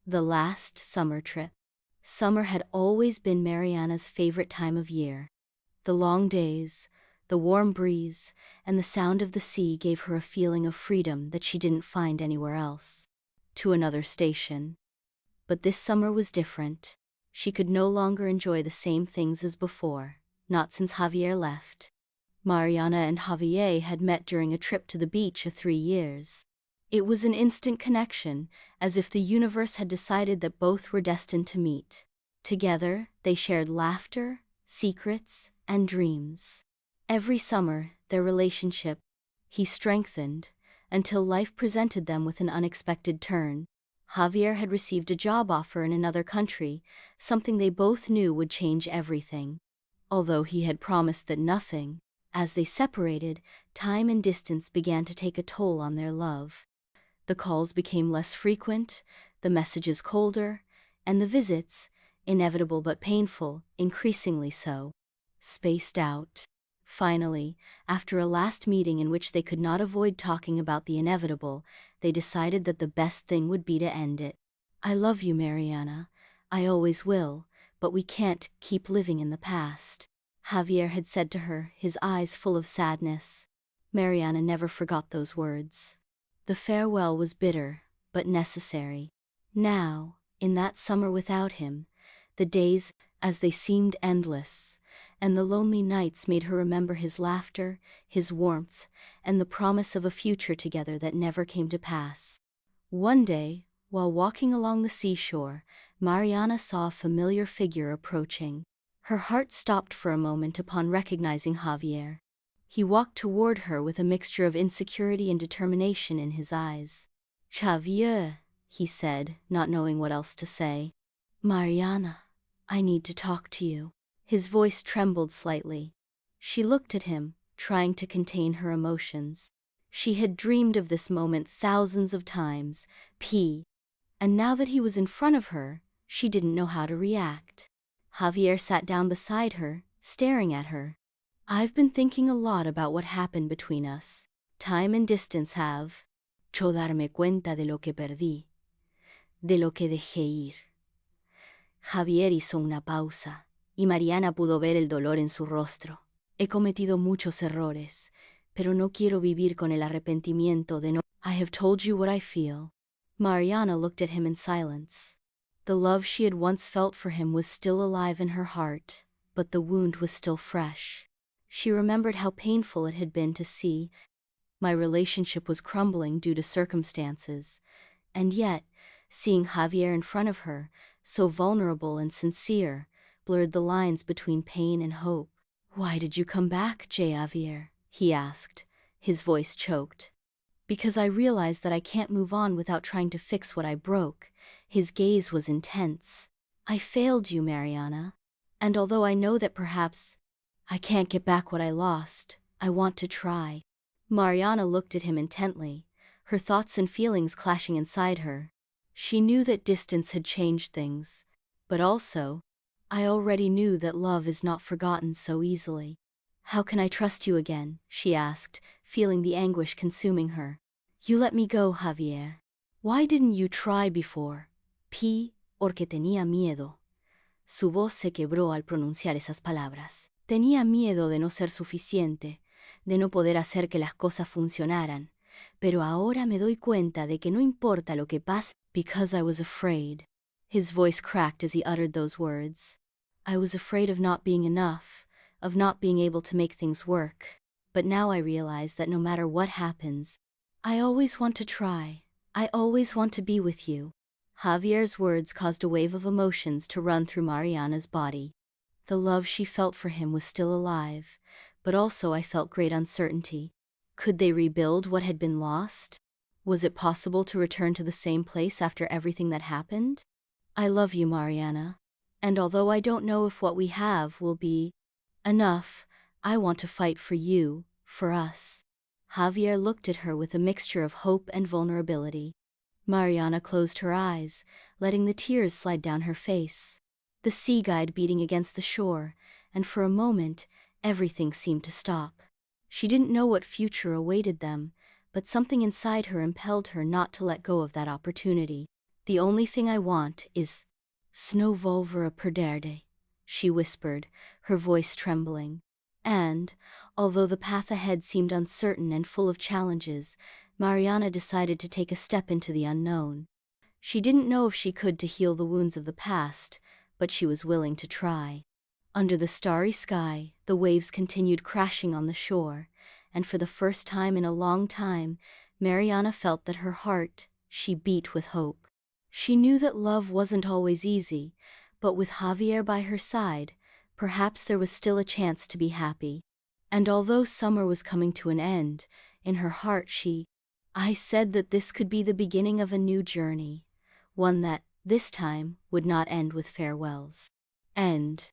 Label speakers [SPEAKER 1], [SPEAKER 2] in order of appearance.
[SPEAKER 1] The last summer trip. Summer had always been Mariana's favorite time of year. The long days, the warm breeze, and the sound of the sea gave her a feeling of freedom that she didn't find anywhere else. To another station. But this summer was different. She could no longer enjoy the same things as before, not since Javier left. Mariana and Javier had met during a trip to the beach of 3 years. It was an instant connection, as if the universe had decided that both were destined to meet. Together, they shared laughter, secrets, and dreams. Every summer, their relationship strengthened, until life presented them with an unexpected turn. Javier had received a job offer in another country, something they both knew would change everything. Although he had promised that nothing. As they separated, time and distance began to take a toll on their love. The calls became less frequent, the messages colder, and the visits, inevitable but painful, increasingly so. Spaced out. Finally, after a last meeting in which they could not avoid talking about the inevitable, they decided that the best thing would be to end it. I love you, Mariana. I always will, but we can't keep living in the past, Javier had said to her, his eyes full of sadness. Mariana never forgot those words. The farewell was bitter, but necessary. Now, in that summer without him, the days, as they seemed endless, and the lonely nights made her remember his laughter, his warmth, and the promise of a future together that never came to pass. One day, while walking along the seashore, Mariana saw a familiar figure approaching. Her heart stopped for a moment upon recognizing Javier. He walked toward her with a mixture of insecurity and determination in his eyes. "Javier," he said, not knowing what else to say. "Mariana, I need to talk to you." His voice trembled slightly. She looked at him, trying to contain her emotions. She had dreamed of this moment thousands of times, and now that he was in front of her, she didn't know how to react. Javier sat down beside her, staring at her. "I've been thinking a lot about what happened between us. Time and distance have hecho darme cuenta de lo que perdí, de lo que dejé ir." Javier hizo una pausa, y Mariana pudo ver el dolor en su rostro. "He cometido muchos errores, pero no quiero vivir con el arrepentimiento de no. I have told you what I feel." Mariana looked at him in silence. The love she had once felt for him was still alive in her heart, but the wound was still fresh. She remembered how painful it had been to see my relationship was crumbling due to circumstances, and yet, seeing Javier in front of her, so vulnerable and sincere, blurred the lines between pain and hope. "Why did you come back, Javier?" he asked, his voice choked. "Because I realized that I can't move on without trying to fix what I broke." His gaze was intense. "I failed you, Mariana. And although I know that perhaps I can't get back what I lost, I want to try." Mariana looked at him intently, her thoughts and feelings clashing inside her. She knew that distance had changed things, but also, "I already knew that love is not forgotten so easily." "How can I trust you again?" she asked, feeling the anguish consuming her. "You let me go, Javier. Why didn't you try before?" Porque tenía miedo. Su voz se quebró al pronunciar esas palabras. Tenía miedo de no ser suficiente, de no poder hacer que las cosas funcionaran, pero ahora me doy cuenta de que no importa lo que pase. Because I was afraid. His voice cracked as he uttered those words. "I was afraid of not being enough, of not being able to make things work. But now I realize that no matter what happens, I always want to try. I always want to be with you." Javier's words caused a wave of emotions to run through Mariana's body. The love she felt for him was still alive, but also I felt great uncertainty. Could they rebuild what had been lost? Was it possible to return to the same place after everything that happened? "I love you, Mariana. And although I don't know if what we have will be enough, I want to fight for you, for us." Javier looked at her with a mixture of hope and vulnerability. Mariana closed her eyes, letting the tears slide down her face. The sea guide beating against the shore, and for a moment, everything seemed to stop. She didn't know what future awaited them, but something inside her impelled her not to let go of that opportunity. The only thing I want is snow volvera perderde, she whispered, her voice trembling. And, although the path ahead seemed uncertain and full of challenges, Mariana decided to take a step into the unknown. She didn't know if she could to heal the wounds of the past, but she was willing to try. Under the starry sky, the waves continued crashing on the shore, and for the first time in a long time, Mariana felt that her heart, she beat with hope. She knew that love wasn't always easy, but with Javier by her side, perhaps there was still a chance to be happy. And although summer was coming to an end, in her heart I said that this could be the beginning of a new journey, one that, this time, would not end with farewells. End.